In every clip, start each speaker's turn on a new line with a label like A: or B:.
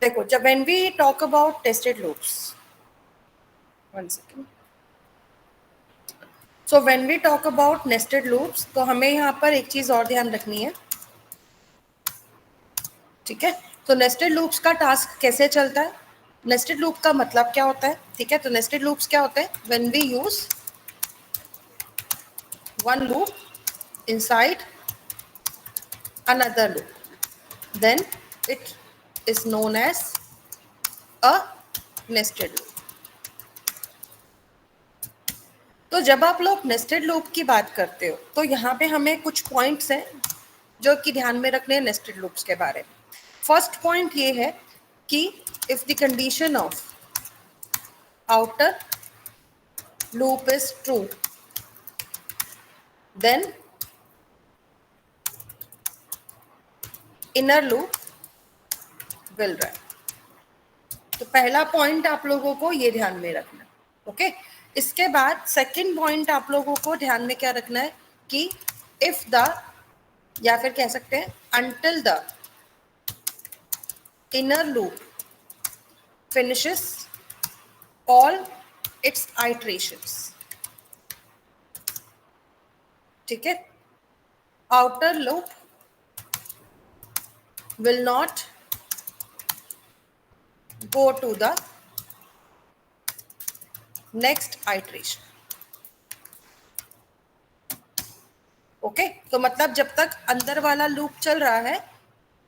A: देखो, जब when we talk about nested loops, one second. So when we talk about nested loops, तो हमें यहाँ पर एक चीज और ध्यान रखनी है, ठीक है। तो नेस्टेड लूप्स का टास्क कैसे चलता है, नेस्टेड लूप का मतलब क्या होता है, ठीक है। तो नेस्टेड लूप्स क्या होते हैं, when we use one loop inside another loop, then it is known as a nested loop. तो जब आप लोग नेस्टेड लूप की बात करते हो तो यहाँ पे हमें कुछ पॉइंट्स हैं जो कि ध्यान में रखने हैं नेस्टेड लूप्स के बारे में। फर्स्ट पॉइंट ये है कि if the condition of outer loop is true, then inner loop will run। तो पहला पॉइंट आप लोगों को ये ध्यान में रखना, ओके। इसके बाद सेकंड पॉइंट आप लोगों को ध्यान में क्या रखना है कि इफ द, या फिर कह सकते हैं until the inner loop finishes all its iterations, ठीक है, outer loop will not go to the next iteration, okay. तो मतलब जब तक अंदर वाला लूप चल रहा है,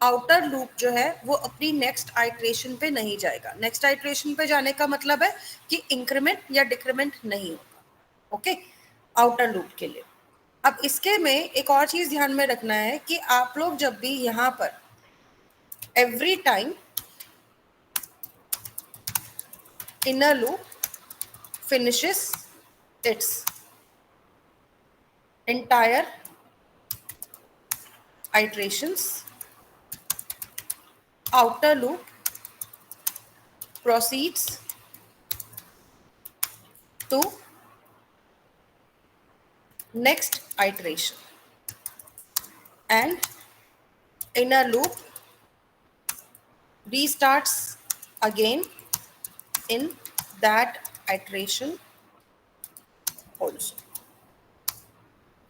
A: आउटर लूप जो है वो अपनी नेक्स्ट आइट्रेशन पे नहीं जाएगा। नेक्स्ट आइट्रेशन पे जाने का मतलब है कि इंक्रीमेंट या डिक्रीमेंट नहीं होगा, ओके, आउटर लूप के लिए। अब इसके में एक और चीज ध्यान में रखना है कि आप लोग जब भी यहां पर every time inner loop finishes its entire iterations, outer loop proceeds to next iteration and inner loop restarts again in that iteration also,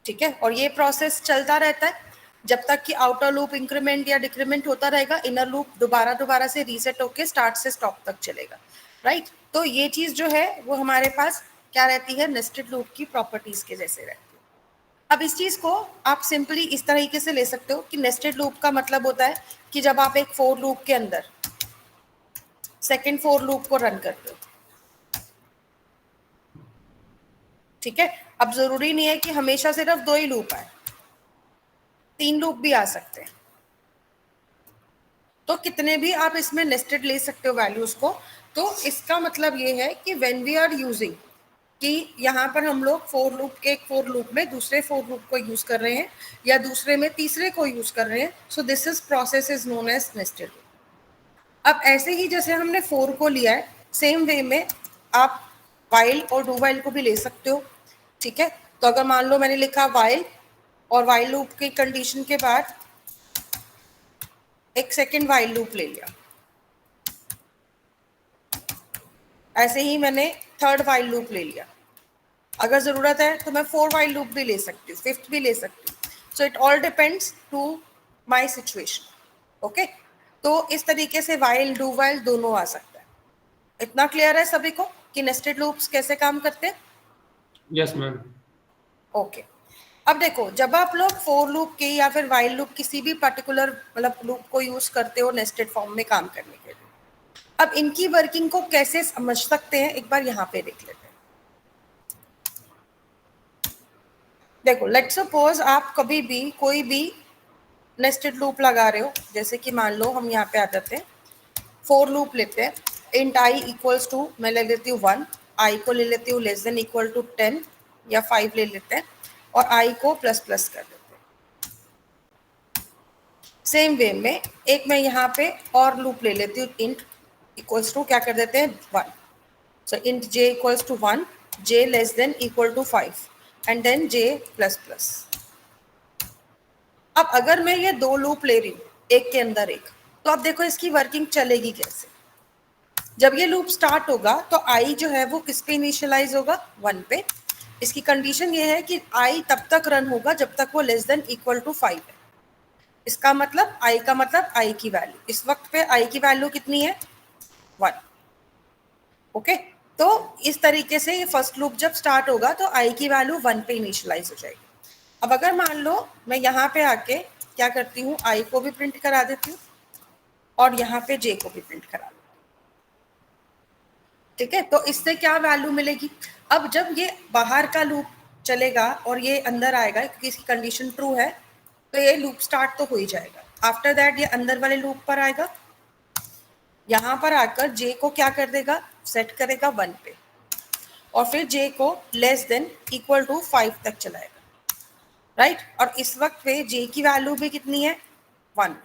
A: ठीक है। और ये प्रोसेस चलता रहता है जब तक कि आउटर लूप इंक्रीमेंट या डिक्रीमेंट होता रहेगा, इनर लूप दोबारा से रीसेट होके स्टार्ट से स्टॉप तक चलेगा, राइट। तो ये चीज जो है वो हमारे पास क्या रहती है, नेस्टेड लूप की प्रॉपर्टीज के जैसे रहती है। अब इस चीज को आप सिंपली इस तरीके से ले सकते हो कि नेस्टेड लूप का मतलब होता है कि जब आप एक फोर लूप के अंदर सेकेंड फोर लूप को रन करते हो, ठीक है। अब जरूरी नहीं है कि हमेशा सिर्फ दो ही लूप आए, तीन लूप भी आ सकते हैं। तो कितने भी आप इसमें नेस्टेड ले सकते हो वैल्यूज को। तो इसका मतलब ये है कि व्हेन वी आर यूजिंग, कि यहाँ पर हम लोग फोर लूप के एक फोर लूप में दूसरे फोर लूप को यूज कर रहे हैं या दूसरे में तीसरे को यूज कर रहे हैं, so this is process is known as nested loop. अब ऐसे ही जैसे हमने फोर को लिया है, सेम वे में आप वाइल और डू वाइल को भी ले सकते हो, ठीक है। तो अगर मान लो मैंने लिखा वाइल और वाइल लूप की कंडीशन के बाद एक सेकेंड वाइल लूप ले लिया, ऐसे ही मैंने थर्ड वाइल लूप ले लिया, अगर जरूरत है तो मैं फोर वाइल लूप भी ले सकती हूँ, फिफ्थ भी ले सकती हूँ। So it all depends to my situation, okay. तो इस तरीके से वाइल डू वाइल दोनों आ सकता है। इतना क्लियर है सभी को कि नेस्टेड लूप्स कैसे काम करते हैं?
B: Yes ma'am.
A: ओके। अब देखो, जब आप लोग फोर लूप के या फिर वाइल लूप किसी भी पर्टिकुलर मतलब लूप को यूज करते हो नेस्टेड फॉर्म में काम करने के लिए, अब इनकी वर्किंग को कैसे समझ सकते हैं एक बार यहाँ पे देख लेते हैं। देखो, लेट्स सपोज आप कभी भी कोई भी नेस्टेड लूप लगा रहे हो, जैसे कि मान लो हम यहाँ पे आ जाते हैं, फोर लूप लेते हैं, इंट आई इक्वल्स टू, मैं ले लेती हूँ 1, आई को ले लेती हूँ लेस देन इक्वल टू 10 या 5 ले लेते हैं, और आई को प्लस प्लस कर देते हैं। सेम वे में एक मैं यहाँ पे और लूप ले लेती हूँ, इंट इक्वल्स टू क्या कर देते हैं 1, so int j equals to 1, j less than equal to 5 and then j plus plus. अब अगर मैं ये दो लूप ले रही हूँ एक के अंदर एक, तो अब देखो इसकी वर्किंग चलेगी कैसे। जब ये लूप स्टार्ट होगा तो आई जो है वो किस पे इनिशियलाइज होगा, 1 पे। इसकी कंडीशन ये है कि आई तब तक रन होगा जब तक वो लेस देन इक्वल टू 5 है। इसका मतलब आई का मतलब आई की वैल्यू, इस वक्त पे आई की वैल्यू कितनी है, 1। ओके, तो इस तरीके से ये फर्स्ट लूप जब स्टार्ट होगा तो आई की वैल्यू 1 पे इनिशियलाइज हो जाएगी। अब अगर मान लो मैं यहाँ पे आके क्या करती हूँ, आई को भी प्रिंट करा देती हूँ और यहाँ पे जे को भी प्रिंट करा देती हूँ। ठीक है, तो इससे क्या वैल्यू मिलेगी। अब जब ये बाहर का लूप चलेगा और ये अंदर आएगा क्योंकि इसकी कंडीशन ट्रू है, तो ये लूप स्टार्ट तो हो ही जाएगा। आफ्टर दैट ये अंदर वाले लूप पर आएगा, यहां पर आकर जे को क्या कर देगा, सेट करेगा 1 पे, और फिर जे को लेस देन इक्वल टू 5 तक चलाएगा, राइट। और इस वक्त पे जे की वैल्यू भी कितनी है, 1।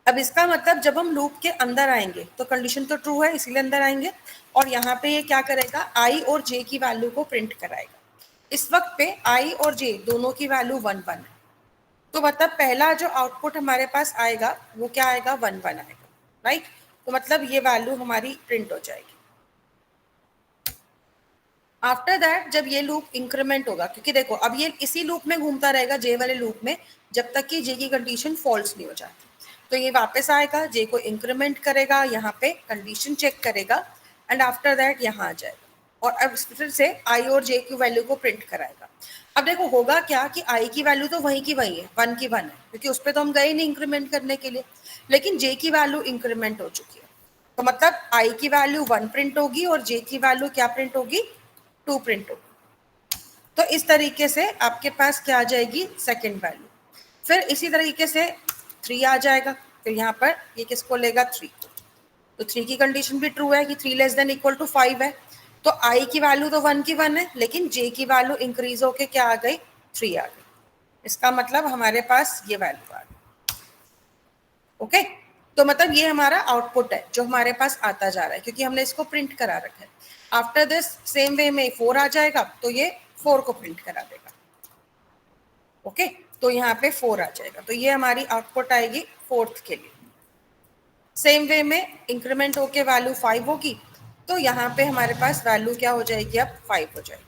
A: अब इसका मतलब जब हम लूप के अंदर आएंगे तो कंडीशन तो ट्रू है इसीलिए अंदर आएंगे, और यहाँ पे ये क्या करेगा, आई और जे की वैल्यू को प्रिंट कराएगा। इस वक्त पे आई और जे दोनों की वैल्यू 1 1 है, तो मतलब पहला जो आउटपुट हमारे पास आएगा वो क्या आएगा, 1 1 आएगा, राइट। तो मतलब ये वैल्यू हमारी प्रिंट हो जाएगी। आफ्टर दैट जब ये लूप इंक्रीमेंट होगा, क्योंकि देखो अब ये इसी लूप में घूमता रहेगा, जे वाले लूप में, जब तक कि जे की कंडीशन फॉल्स नहीं हो जाती, तो ये वापस आएगा, जे को इंक्रीमेंट करेगा, यहाँ पे कंडीशन चेक करेगा, एंड आफ्टर दैट यहाँ आ जाएगा और अब फिर से आई और जे की वैल्यू को प्रिंट कराएगा। अब देखो होगा क्या कि आई की वैल्यू तो वहीं की वही है, 1 की 1 है, क्योंकि उस पर तो हम गए नहीं इंक्रीमेंट करने के लिए, लेकिन जे की वैल्यू इंक्रीमेंट हो चुकी है, तो मतलब आई की वैल्यू 1 प्रिंट होगी और जे की वैल्यू क्या प्रिंट होगी, 2 प्रिंट होगी। तो इस तरीके से आपके पास क्या आ जाएगी, सेकंड वैल्यू। फिर इसी तरीके से 3 आ जाएगा, तो यहाँ पर ये किसको लेगा, 3 को, तो 3 की कंडीशन भी ट्रू है कि 3 लेस देन इक्वल टू 5 है, तो आई की वैल्यू तो 1 की 1 है, लेकिन जे की वैल्यू इंक्रीज होके क्या आ गई, 3 आ गई। इसका मतलब हमारे पास ये वैल्यू आ गई। ओके, तो मतलब ये हमारा आउटपुट है जो हमारे पास आता जा रहा है, क्योंकि हमने इसको प्रिंट करा रखा है। आफ्टर दिस सेम वे में 4 आ जाएगा, तो ये 4 को प्रिंट करा देगा। ओके, तो यहाँ पे 4 आ जाएगा, तो ये हमारी आउटपुट आएगी फोर्थ के लिए। सेम वे में इंक्रीमेंट होके वैल्यू 5 होगी, तो यहाँ पे हमारे पास वैल्यू क्या हो जाएगी, अब 5 हो जाएगी,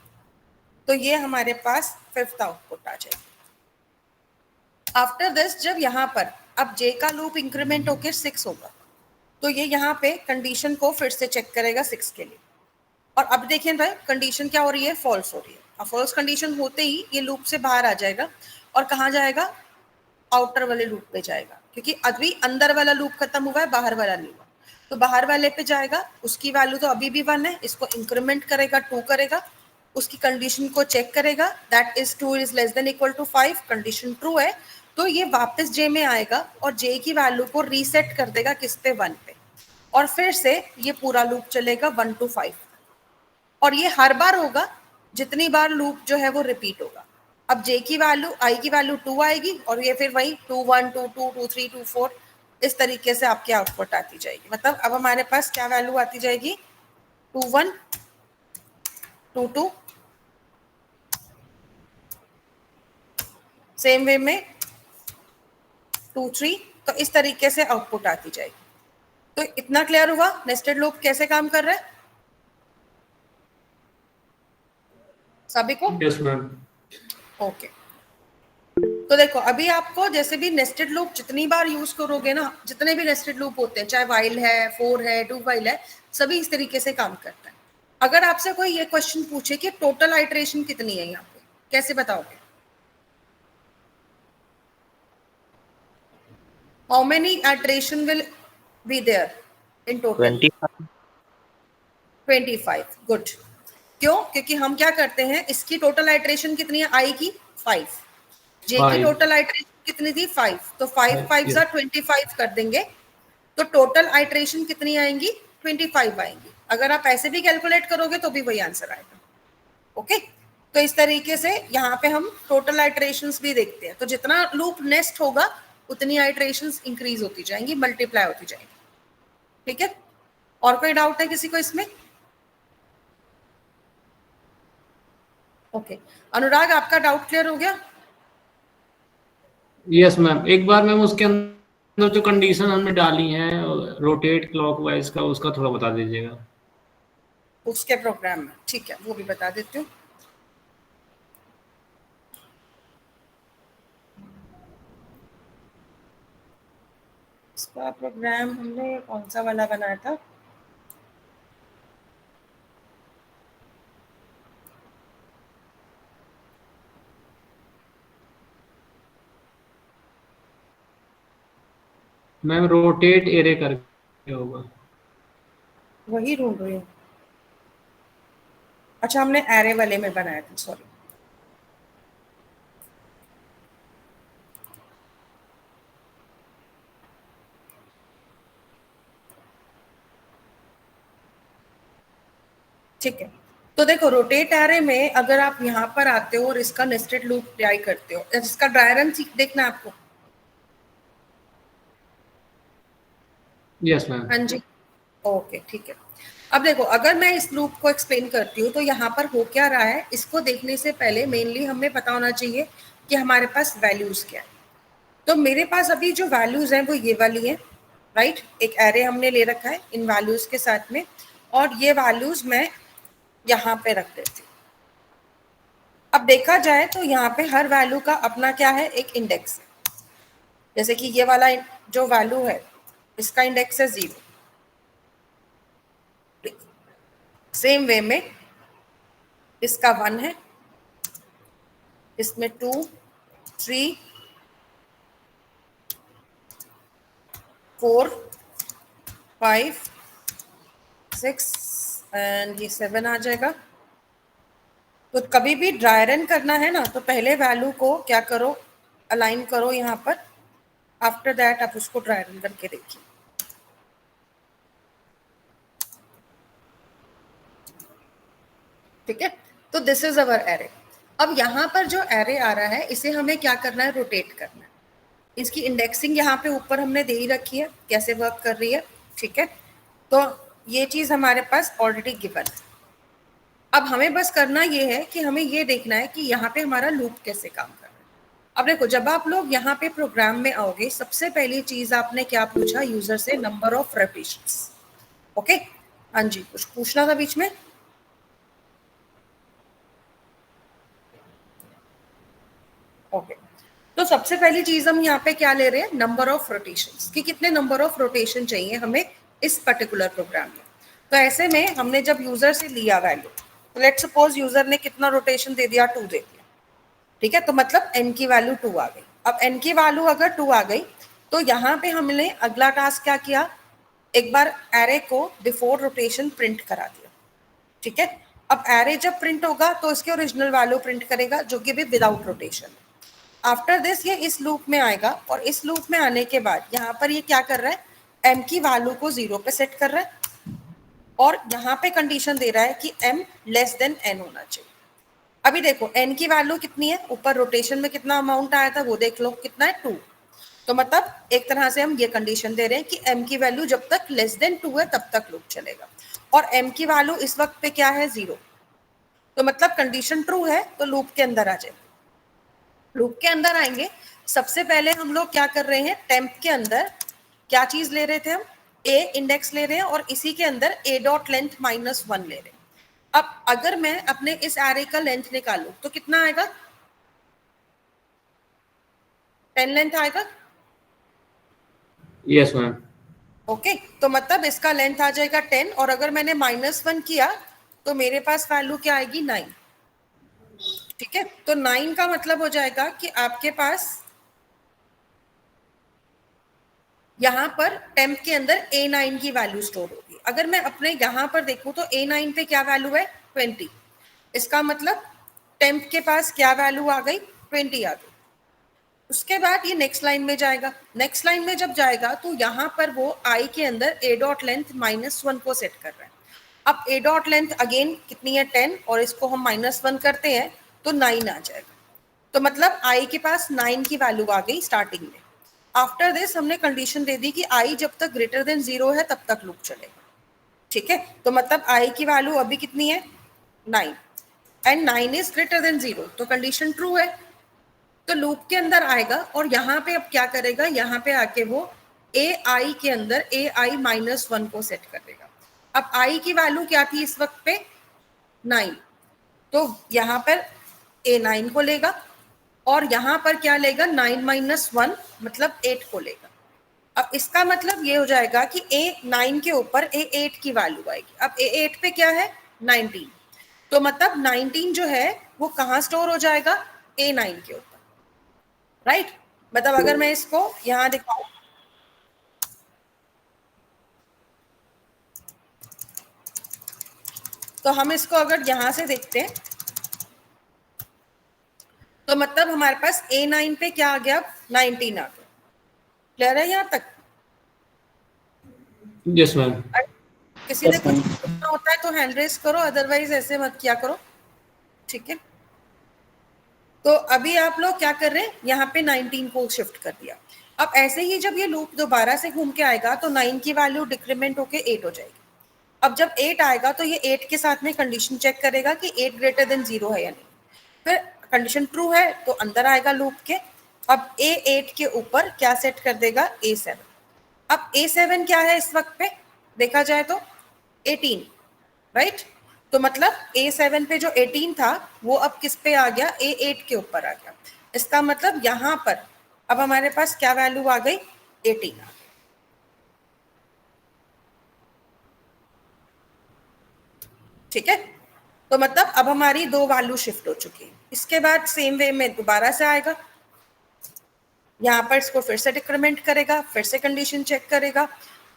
A: तो ये हमारे पास फिफ्थ आउटपुट आ जाएगी। आफ्टर दिस जब यहाँ पर अब जे का लूप इंक्रीमेंट होके 6 होगा, तो ये यहाँ पे कंडीशन को फिर से चेक करेगा 6 के लिए, और अब देखिए भाई कंडीशन क्या हो रही है, फॉल्स हो रही है। अब फॉल्स कंडीशन होते ही ये लूप से बाहर आ जाएगा और कहाँ जाएगा, आउटर वाले लूप पे जाएगा, क्योंकि अभी अंदर वाला लूप खत्म हुआ है, बाहर वाला नहीं हुआ, तो बाहर वाले पे जाएगा। उसकी वैल्यू तो अभी भी 1 है, इसको इंक्रीमेंट करेगा, 2 करेगा, उसकी कंडीशन को चेक करेगा, that is 2 is less than equal to 5, condition true है, तो ये वापस जे में आएगा और जे की वैल्यू को रीसेट कर देगा किस पे, 1 पे, और फिर से ये पूरा लूप चलेगा 1 to 5, और ये हर बार होगा जितनी बार लूप जो है वो रिपीट होगा। अब जे की वैल्यू, आई की वैल्यू 2 आएगी और ये फिर वही 2 1 2 2 2 3 2 4 इस तरीके से आपकी आउटपुट आती जाएगी। मतलब अब हमारे पास क्या वैल्यू आती जाएगी, 2 1 2 2, सेम वे में 2 3, तो इस तरीके से आउटपुट आती जाएगी। तो इतना क्लियर हुआ नेस्टेड लूप कैसे काम कर रहा है सभी को?
B: Yes ma'am.
A: ओके, तो देखो अभी आपको जैसे भी नेस्टेड लूप जितनी बार यूज करोगे ना, जितने भी नेस्टेड लूप होते हैं, चाहे वाइल है, फोर है, डू वाइल है, सभी इस तरीके से काम करता है। अगर आपसे कोई ये क्वेश्चन पूछे कि टोटल आइटरेशन कितनी है यहाँ पे, कैसे बताओगे? How many iteration will be there in total?
C: 25।
A: 25। Good. क्यों? क्योंकि हम क्या करते हैं, इसकी टोटल आइटरेशन कितनी है, आई की 5, जे की टोटल आइटरेशन कितनी थी, 5, तो 5 5 सा 25 कर देंगे, तो टोटल आइटरेशन कितनी आएंगी, 25 आएंगी। अगर आप ऐसे भी कैलकुलेट करोगे तो भी वही आंसर आएगा। ओके, तो इस तरीके से यहाँ पे हम टोटल आइटरेशंस भी देखते हैं, तो जितना लूप नेस्ट होगा उतनी आइटरेशंस इंक्रीज होती जाएंगी, मल्टीप्लाई होती जाएंगी। ठीक है, और कोई डाउट है किसी को इसमें? ओके, अनुराग आपका डाउट क्लियर हो गया?
B: यस मैम, एक बार मैम उसके अंदर तो जो कंडीशन हमने डाली है रोटेट क्लॉकवाइज का, उसका थोड़ा बता दीजिएगा।
A: उसके प्रोग्राम में, ठीक है, वो भी बता देती हूँ। इसका प्रोग्राम हमने कौन सा वाला बनाया था?
B: मैम रोटेट एरे करके होगा।
A: वही ढूंढ रही हूँ। अच्छा, हमने एरे वाले में बनाया था, सॉरी। ठीक है, तो देखो रोटेट एरे में अगर आप यहाँ पर आते हो और इसका नेस्टेड लूप ट्राई करते हो, इसका ड्राई रन देखना है आपको।
B: Yes ma'am.
A: हाँ जी, ओके ठीक है। अब देखो, अगर मैं इस लूप को एक्सप्लेन करती हूँ तो यहाँ पर हो क्या रहा है, इसको देखने से पहले मेनली हमें पता होना चाहिए कि हमारे पास वैल्यूज क्या है। तो मेरे पास अभी जो वैल्यूज हैं वो ये वाली है, राइट। एक एरे हमने ले रखा है इन वैल्यूज के साथ में, और ये वैल्यूज मैं यहाँ पे रख देती हूँ। अब देखा जाए तो यहाँ पे हर वैल्यू का अपना क्या है, एक इंडेक्स है। जैसे कि ये वाला जो वैल्यू है इसका इंडेक्स है 0। सेम वे में इसका 1 है, इसमें 2, 3, 4, 5, 6 एंड ये 7 आ जाएगा। तो कभी भी ड्राई रन करना है ना, तो पहले वैल्यू को क्या करो, अलाइन करो यहाँ पर। आफ्टर दैट आप उसको ड्राई रन करके देखिए। ठीक है, तो दिस इज अवर एरे। अब यहाँ पर जो एरे आ रहा है इसे हमें क्या करना है, रोटेट करना है। इसकी इंडेक्सिंग यहाँ पे ऊपर हमने दे ही रखी है, कैसे वर्क कर रही है। ठीक है, तो ये चीज हमारे पास ऑलरेडी गिवन है। अब हमें बस करना ये है कि हमें ये देखना है कि यहाँ पे हमारा लूप कैसे काम कर रहा है। अब देखो, जब आप लोग यहाँ पे प्रोग्राम में आओगे, सबसे पहली चीज आपने क्या पूछा यूजर से, नंबर ऑफ रेपिटेशंस। ओके, हाँ जी, कुछ पूछना था बीच में? ओके, तो सबसे पहली चीज हम यहाँ पे क्या ले रहे हैं, नंबर ऑफ रोटेशंस, कि कितने नंबर ऑफ रोटेशन चाहिए हमें इस पर्टिकुलर प्रोग्राम में। तो ऐसे में हमने जब यूजर से लिया वैल्यू, तो लेट्स सपोज यूजर ने कितना रोटेशन दे दिया, 2 दे दिया। ठीक है, तो मतलब n की वैल्यू 2 आ गई। अब n की वैल्यू अगर 2 आ गई तो यहाँ पे हमने अगला टास्क क्या किया, एक बार एरे को बिफोर रोटेशन प्रिंट करा दिया। ठीक है, अब एरे जब प्रिंट होगा तो इसके ओरिजिनल वैल्यू प्रिंट करेगा, जो कि भी विदाउट रोटेशन। आफ्टर दिस ये इस लूप में आएगा, और इस लूप में आने के बाद यहाँ पर ये क्या कर रहा है, m की वैल्यू को 0 पे सेट कर रहा है, और यहाँ पे कंडीशन दे रहा है कि m लेस देन n होना चाहिए। अभी देखो n की वैल्यू कितनी है, ऊपर रोटेशन में कितना अमाउंट आया था वो देख लो, कितना है, 2। तो मतलब एक तरह से हम ये कंडीशन दे रहे हैं कि m की वैल्यू जब तक लेस देन 2 है तब तक लूप चलेगा, और m की वैल्यू इस वक्त पे क्या है, 0। तो मतलब कंडीशन ट्रू है तो लूप के अंदर आ जाए। लूप के अंदर आएंगे, सबसे पहले हम लोग क्या कर रहे हैं, टेम्प के अंदर क्या चीज ले रहे थे हम, ए इंडेक्स ले रहे हैं, और इसी के अंदर ए डॉट लेंथ -1 ले रहे हैं। अब अगर मैं अपने इस एरे का लेंथ निकालू तो कितना आएगा, 10 लेंथ आएगा।
B: Yes ma'am.
A: ओके, तो मतलब इसका लेंथ आ जाएगा 10, और अगर मैंने -1 किया तो मेरे पास वैल्यू क्या आएगी, 9। ठीक है, तो 9 का मतलब हो जाएगा कि आपके पास यहाँ पर टेम्प के अंदर A9 की वैल्यू स्टोर होगी। अगर मैं अपने यहाँ पर देखूं तो A9 पे क्या वैल्यू है, 20। इसका मतलब टेम्प के पास क्या वैल्यू आ गई, 20 आ गई। उसके बाद ये नेक्स्ट लाइन में जाएगा, नेक्स्ट लाइन में जब जाएगा तो यहाँ पर वो आई के अंदर ए डॉट लेंथ -1 को सेट कर रहा है। अब ए डॉट लेंथ अगेन कितनी है, 10, और इसको हम -1 करते हैं तो 9 आ जाएगा। तो मतलब आई के पास 9 की वैल्यू आ गई स्टार्टिंग में। आफ्टर दिस हमने कंडीशन दे दी कि आई जब तक ग्रेटर देन 0 है तब तक लूप चलेगा। ठीक है, तो मतलब आई की वैल्यू अभी कितनी है, 9, एंड 9 इज ग्रेटर देन 0, तो कंडीशन ट्रू है। तो लूप के अंदर आएगा और यहाँ पे अब क्या करेगा, यहाँ पे आके वो ए आई के अंदर ए आई -1 को सेट कर देगा। अब आई की वैल्यू क्या थी इस वक्त पे 9, तो यहां पर ए 9 को लेगा और यहां पर क्या लेगा 9 - 1 मतलब 8 को लेगा। अब इसका मतलब ये हो जाएगा कि ए 9 के ऊपर ए 8 की वैल्यू आएगी। अब ए 8 पे क्या है 19, तो मतलब 19 जो है वो कहां स्टोर हो जाएगा ए 9 के ऊपर, राइट। मतलब अगर मैं इसको यहां दिखाऊं तो हम इसको अगर यहां से देखते हैं तो मतलब हमारे पास A9 पे क्या आ गया 19 आ गया। क्लियर है यहां तक?
B: Yes ma'am.
A: किसी ने कुछ पूछना होता है तो हैंड रेस करो, अदरवाइज ऐसे मत किया करो, ठीक है। तो अभी आप लोग क्या कर रहे हैं यहाँ पे 19 को शिफ्ट कर दिया। अब ऐसे ही जब ये लूप दोबारा से घूम के आएगा तो 9 की वैल्यू डिक्रीमेंट होके 8 हो जाएगी। अब जब 8 आएगा तो ये 8 के साथ में कंडीशन चेक करेगा कि 8 ग्रेटर देन 0 है या नहीं। फिर कंडीशन ट्रू है तो अंदर आएगा लूप के। अब A8 के ऊपर क्या सेट कर देगा A7। अब A7 क्या है इस वक्त पे देखा जाए तो 18, राइट। तो मतलब A7 पे जो 18 था वो अब किस पे आ गया A8 के ऊपर आ गया। इसका मतलब यहां पर अब हमारे पास क्या वैल्यू आ गई 18 आ गई, ठीक है। तो मतलब अब हमारी दो वैल्यू शिफ्ट हो चुकी है। इसके बाद सेम वे में दोबारा से आएगा, यहाँ पर इसको फिर से डिक्रीमेंट करेगा, फिर से कंडीशन चेक करेगा,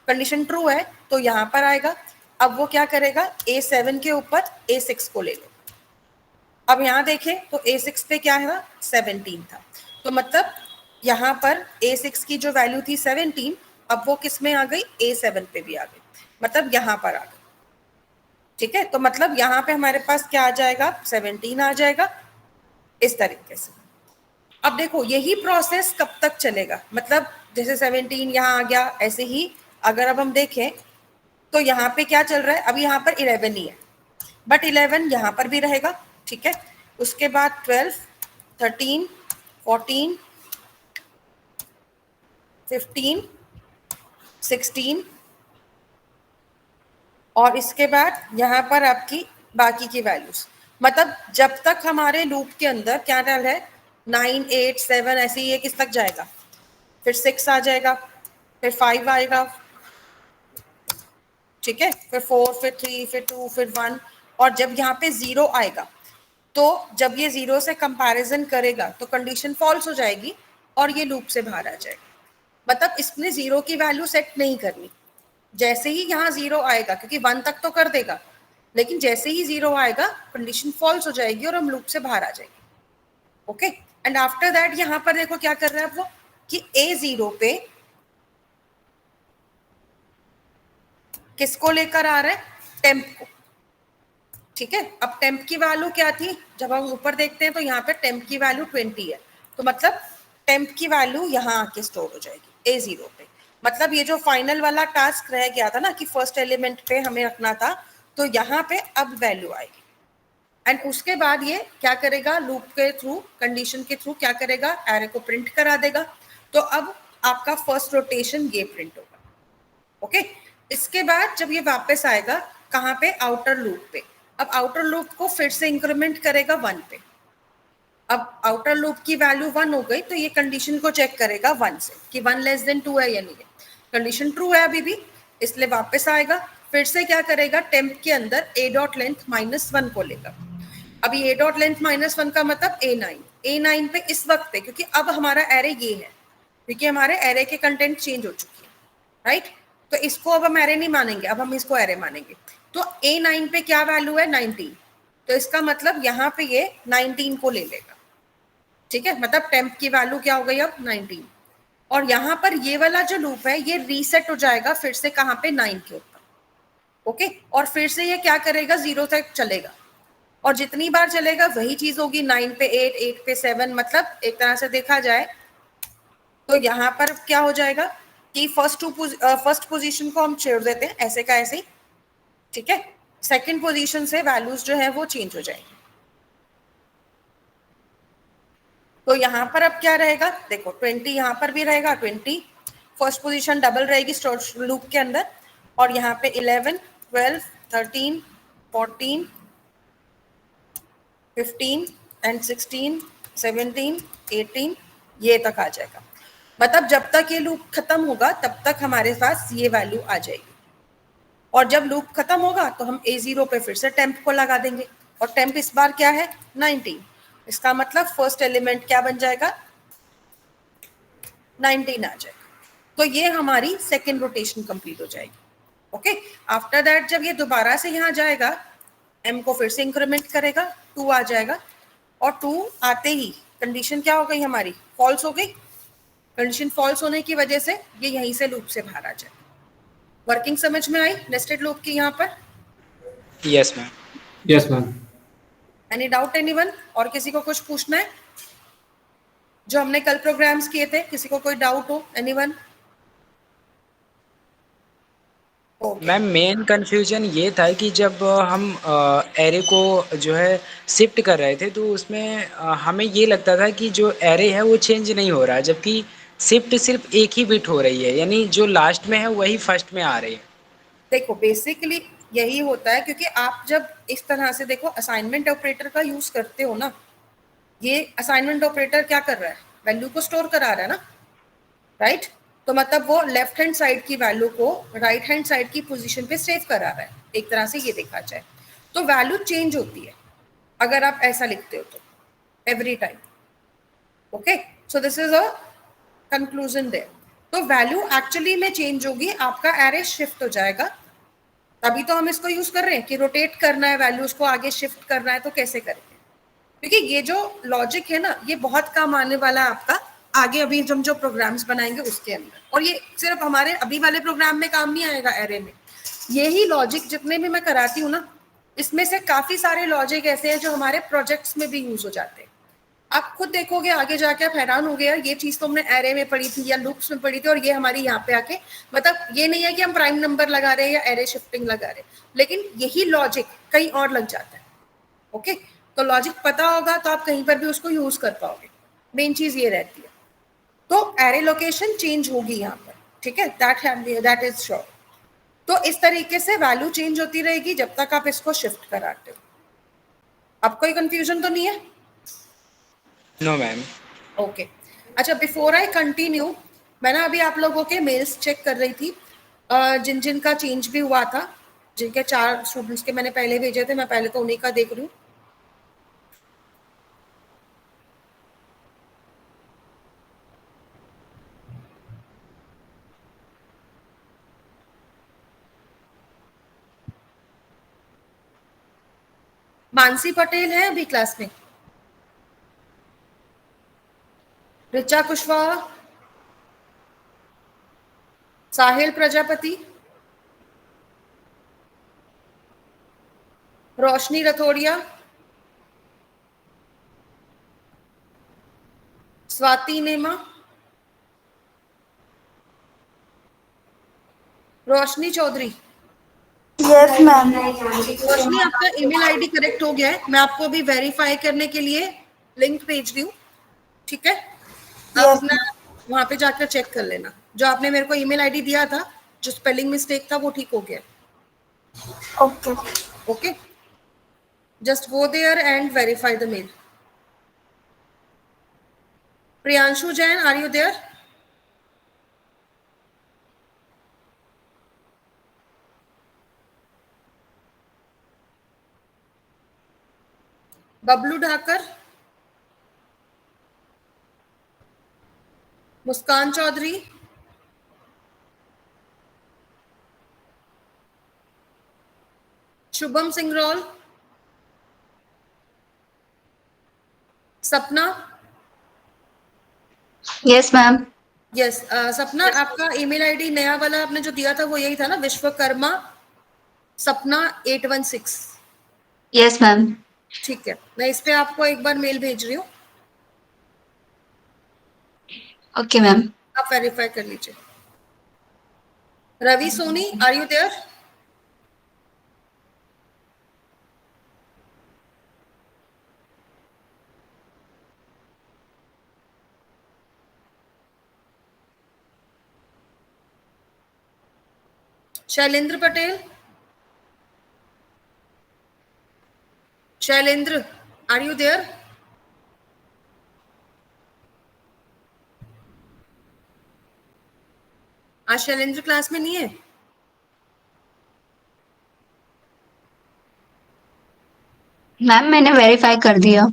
A: कंडीशन ट्रू है तो यहाँ पर आएगा। अब वो क्या करेगा A7 के ऊपर A6 को ले लो। अब यहाँ देखें तो A6 पे क्या है 17 था, तो मतलब यहाँ पर A6 की जो वैल्यू थी 17 अब वो किस में आ गई A7 पे भी आ गई, मतलब यहाँ पर आ गई, ठीक है। तो मतलब यहाँ पे हमारे पास क्या आ जाएगा 17 आ जाएगा इस तरीके से। अब देखो यही प्रोसेस कब तक चलेगा, मतलब जैसे 17 यहाँ आ गया ऐसे ही अगर अब हम देखें तो यहाँ पे क्या चल रहा है, अभी यहाँ पर 11 ही है बट 11 यहाँ पर भी रहेगा, ठीक है। उसके बाद 12, 13, 14, 15, 16 और इसके बाद यहाँ पर आपकी बाकी की वैल्यूज। मतलब जब तक हमारे लूप के अंदर क्या डल है 9, 8, 7 ऐसे ही ये किस तक जाएगा, फिर 6 आ जाएगा, फिर 5 आएगा, ठीक है, फिर 4, फिर 3, फिर 2, फिर 1 और जब यहाँ पे 0 आएगा तो जब ये 0 से कंपैरिजन करेगा तो कंडीशन फॉल्स हो जाएगी और ये लूप से बाहर आ जाएगा। मतलब इसने 0 की वैल्यू सेट नहीं करनी, जैसे ही यहाँ 0 आएगा क्योंकि 1 तक तो कर देगा लेकिन जैसे ही 0 आएगा कंडीशन फॉल्स हो जाएगी और हम लूप से बाहर आ जाएंगे, ओके। एंड आफ्टर दैट यहाँ पर देखो क्या कर रहा है वो कि A0 पे किसको लेकर आ रहा है टेम्प को, ठीक है। अब टेम्प की वैल्यू क्या थी, जब हम ऊपर देखते हैं तो यहाँ पे टेम्प की वैल्यू 20 है, तो मतलब टेम्प की वैल्यू यहाँ आके स्टोर हो जाएगी A0 पे। मतलब ये जो फाइनल वाला टास्क रह गया था ना कि फर्स्ट एलिमेंट पे हमें रखना था, तो यहाँ पे अब वैल्यू आएगी एंड उसके बाद ये क्या करेगा लूप के थ्रू कंडीशन के थ्रू क्या करेगा एरे को प्रिंट करा देगा। तो अब आपका फर्स्ट रोटेशन ये प्रिंट होगा, ओके। इसके बाद जब ये वापस आएगा कहाँ पे आउटर लूप पे, अब आउटर लूप को फिर से इंक्रीमेंट करेगा 1 पे। अब आउटर लूप की वैल्यू 1 हो गई तो ये कंडीशन को चेक करेगा 1 से कि 1 लेस देन 2 है या नहीं है, कंडीशन ट्रू है अभी भी, इसलिए वापस आएगा। फिर से क्या करेगा टेम्प के अंदर A डॉट लेंथ -1 को लेगा। अभी A डॉट लेंथ -1 का मतलब A9 पे इस वक्त पे क्योंकि अब हमारा एरे ये है क्योंकि हमारे एरे के कंटेंट चेंज हो चुकी है, राइट। तो इसको अब हम एरे नहीं मानेंगे, अब हम इसको एरे मानेंगे। तो A9 पे क्या वैल्यू है 19, तो इसका मतलब यहाँ पे ये 19 को ले लेगा, ठीक है। मतलब टेम्प की वैल्यू क्या हो गई अब 19 और यहाँ पर ये वाला जो लूप है ये रीसेट हो जाएगा फिर से कहाँ पे 9 के ऊपर, ओके। और फिर से ये क्या करेगा 0 तक चलेगा और जितनी बार चलेगा वही चीज होगी, 9 पे 8, 8 पे 7, मतलब एक तरह से देखा जाए तो यहाँ पर क्या हो जाएगा कि फर्स्ट पोजीशन को हम छोड़ देते हैं ऐसे का ऐसे ही, ठीक है। सेकंड पोजीशन से वैल्यूज जो है वो चेंज हो जाएंगी। तो यहाँ पर अब क्या रहेगा देखो 20 यहाँ पर भी रहेगा 20, फर्स्ट पोजीशन डबल रहेगी लूप के अंदर, और यहाँ पे 11, 12, 13, 14, 15 एंड 16, 17, 18 ये तक आ जाएगा। मतलब जब तक ये लूप खत्म होगा तब तक हमारे पास ये वैल्यू आ जाएगी, और जब लूप खत्म होगा तो हम A0 पे फिर से टेम्प को लगा देंगे, और टेम्प इस बार क्या है 19। इसका मतलब फर्स्ट एलिमेंट क्या बन जाएगा 19 आ जाएगा। तो ये हमारी सेकेंड रोटेशन कंप्लीट हो जाएगी। ओके, आफ्टर दैट जब ये दोबारा से यहाँ जाएगा m को फिर से इंक्रीमेंट करेगा, 2 आ जाएगा, और 2 आते ही कंडीशन क्या हो गई हमारी फॉल्स हो गई। कंडीशन फॉल्स होने की वजह से ये यहीं से लूप से बाहर आ जाएगा। वर्किंग समझ में आई नेस्टेड लूप की यहाँ पर?
C: Yes ma'am.
B: Yes ma'am.
A: Any doubt anyone? और किसी को कुछ पूछना है जो हमने कल प्रोग्राम्स किए थे? किसी को कोई डाउट हो? एनीवन?
C: मैम मेन कंफ्यूजन ये था कि जब हम एरे को जो है शिफ्ट कर रहे थे तो उसमें हमें ये लगता था कि जो एरे है वो चेंज नहीं हो रहा है, जबकि शिफ्ट सिर्फ एक ही बिट हो रही है, यानी जो लास्ट में है वही फर्स्ट में आ रही है।
A: देखो बेसिकली यही होता है, क्योंकि आप जब इस तरह से देखो असाइनमेंट ऑपरेटर का यूज करते हो ना, ये असाइनमेंट ऑपरेटर क्या कर रहा है वैल्यू को स्टोर करा रहा है ना, राइट? तो मतलब वो लेफ्ट हैंड साइड की वैल्यू को राइट हैंड साइड की पोजीशन पे सेव करा रहा है, एक तरह से ये देखा जाए तो वैल्यू चेंज होती है अगर आप ऐसा लिखते हो तो every time. Okay, so this is a conclusion there. तो वैल्यू एक्चुअली में चेंज होगी, आपका एरे शिफ्ट हो जाएगा। तभी तो हम इसको यूज कर रहे हैं कि रोटेट करना है, वैल्यूज को आगे शिफ्ट करना है, तो कैसे करेंगे? क्योंकि ये जो लॉजिक है ना ये बहुत काम आने वाला है आपका आगे, अभी हम जो प्रोग्राम्स बनाएंगे उसके अंदर। और ये सिर्फ हमारे अभी वाले प्रोग्राम में काम नहीं आएगा एरे में, यही लॉजिक जितने भी मैं कराती हूँ ना इसमें से काफी सारे लॉजिक ऐसे हैं जो हमारे प्रोजेक्ट्स में भी यूज हो जाते हैं। आप खुद देखोगे आगे जाके आप हैरान हो गए, ये चीज तो हमने एरे में पढ़ी थी या लूप्स में पढ़ी थी, और ये हमारी यहाँ पे आके, मतलब ये नहीं है कि हम प्राइम नंबर लगा रहे हैं या एरे शिफ्टिंग लगा रहे हैं, लेकिन यही लॉजिक कहीं और लग जाता है। ओके, तो लॉजिक पता होगा तो आप कहीं पर भी उसको यूज कर पाओगे, मेन चीज ये रहती है। तो एरे लोकेशन चेंज होगी यहाँ पर, ठीक है, दैट इज श्योर। तो इस तरीके से वैल्यू चेंज होती रहेगी जब तक आप इसको शिफ्ट कराते हो। अब कोई कंफ्यूजन तो नहीं है?
C: No ma'am.
A: ओके, अच्छा बिफोर आई कंटिन्यू, मैं ना अभी आप लोगों के मेल्स चेक कर रही थी, जिन जिन का चेंज भी हुआ था, जिनके 4 स्टूडेंट्स के मैंने पहले भेजे थे, मैं पहले तो उन्हीं का देख रही हूँ। मानसी पटेल है अभी क्लास में, ऋचा कुशवाहा, साहिल प्रजापति, रोशनी रथोड़िया, स्वाति नेमा, रोशनी चौधरी।
D: Yes ma'am.
A: रोशनी आपका ईमेल आईडी करेक्ट हो गया है, मैं आपको अभी वेरीफाई करने के लिए लिंक भेज रही हूँ, ठीक है? आप
D: यस
A: अपना वहां पे जाकर चेक कर लेना, जो आपने मेरे को ईमेल आईडी दिया था, जो स्पेलिंग मिस्टेक था वो ठीक हो गया।
D: Okay.
A: Okay, just go there and verify the mail. Priyanshu Jain, are you there? Bablu Dhakar, Muskan Chaudhary, Shubham Singraul, Sapna.
D: Yes ma'am.
A: Yes, सपना आपका ईमेल आईडी नया वाला आपने जो दिया था वो यही था ना, विश्वकर्मा सपना 816?
D: Yes ma'am.
A: ठीक है, मैं इस पे आपको एक बार मेल भेज रही हूँ,
D: ओके मैम।
A: आप वेरीफाई कर लीजिए। Ravi Soni, are you there? Shailendra Patel, Shailendra, are you there? आज शैलेंद्र क्लास में नहीं है?
D: मैम मैंने वेरीफाई कर दिया।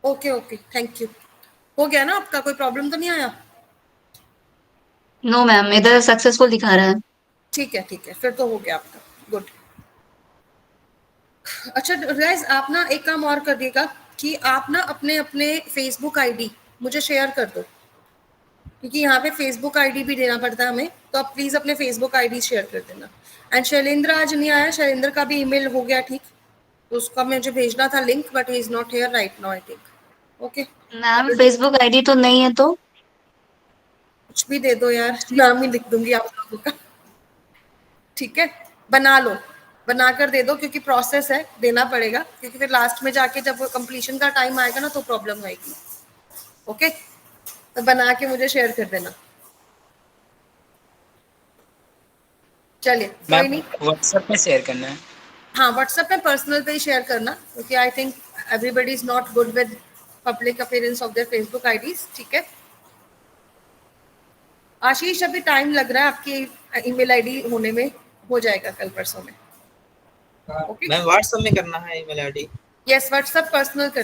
A: Okay okay, thank you. हो गया ना आपका? कोई प्रॉब्लम तो नहीं आया?
D: नो मैम, इधर सक्सेसफुल दिखा रहा है।
A: ठीक है, फिर तो हो गया आपका। गुड। अच्छा गाइस, आप ना एक काम और कर दिएगा कि आप ना अपने अपने फेसबुक आईडी मुझे शेयर कर दो, क्योंकि यहाँ पे फेसबुक आईडी भी देना पड़ता है हमें, तो आप प्लीज अपने फेसबुक आईडी शेयर कर देना। एंड शैलेंद्र आज नहीं आया, शैलेंद्र का भी ईमेल हो गया ठीक, तो उसका मुझे भेजना था link, but he is not here right now I think. Okay,
D: ma'am Facebook ID तो नहीं है तो?
A: कुछ भी दे दो यार, नाम ही लिख दूंगी आप लोगों का। ठीक है, बना लो, बना कर दे दो, क्योंकि प्रोसेस है, देना पड़ेगा, क्योंकि फिर लास्ट में जाके जब कंप्लीशन का टाइम आएगा ना तो प्रॉब्लम आएगी। ओके, तो बना के मुझे शेयर कर देना। चलिए, कोई
C: मैम
A: नहीं।
C: व्हाट्सएप में शेयर करना है?
A: हाँ, व्हाट्सएप में पर्सनल पे ही शेयर करना, क्योंकि I think everybody is not good with public appearance of their Facebook IDs. ठीक है आशीष, अभी टाइम लग रहा है, आपकी ईमेल आईडी होने में हो जाएगा कल परसों में। ओके
E: मैम व्हाट्सएप में करना है email ID?
A: Yes, WhatsApp personal कर